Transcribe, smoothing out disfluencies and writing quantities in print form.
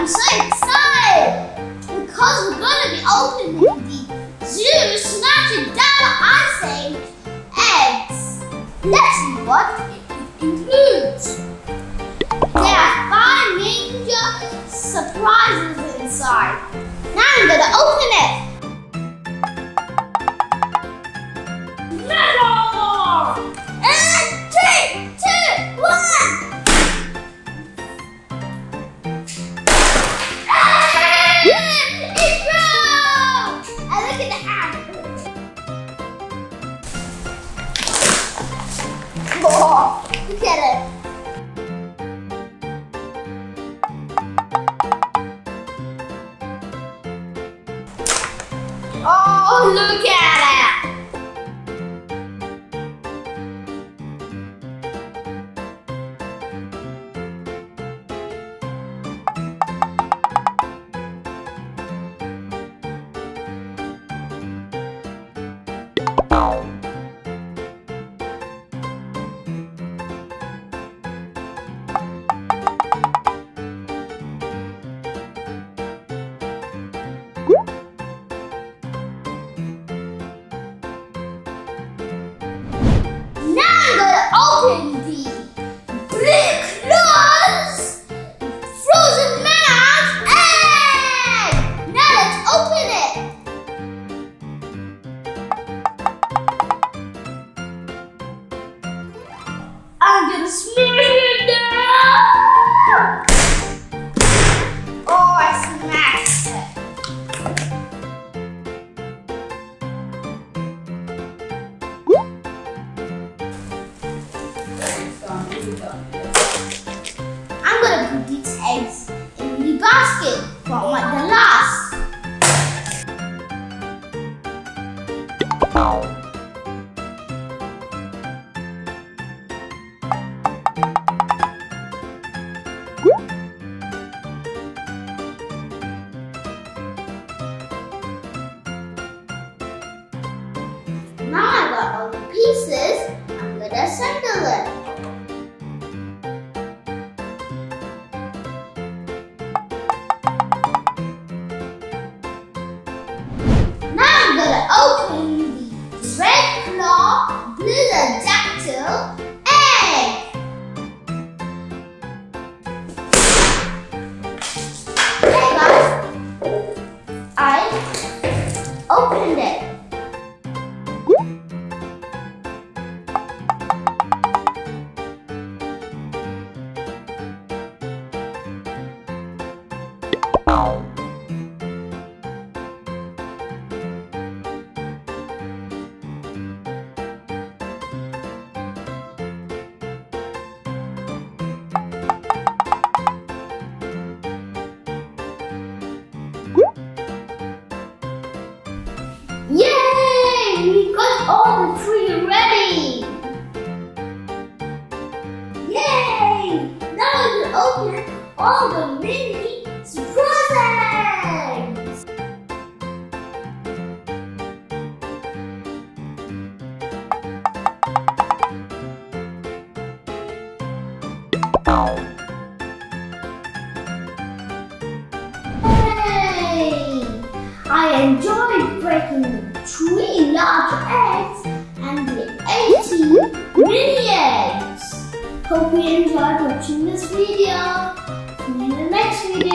I'm so excited because we're going to be opening the Zuru Smash-o-saurs Ice Age eggs. Let's see what it includes. There are 5 major surprises inside. Now I'm going to open it. Oh, look at it. Oh, look at it. Open the big claws frozen mammoth egg! Now let's open it! I'm gonna smash it down! Oh, I smashed it! I'm gonna put these eggs in the basket for the last. Now I got all the pieces. I'm gonna assemble it. Open the red claw blue DACTYL egg. Hey guys, I opened it. Yay! We got all the 3 ready! Yay! Now we can open all the mini surprises! Yay! I enjoyed breaking the 3 large eggs and the 18 mini eggs. Hope you enjoyed watching this video. See you in the next video.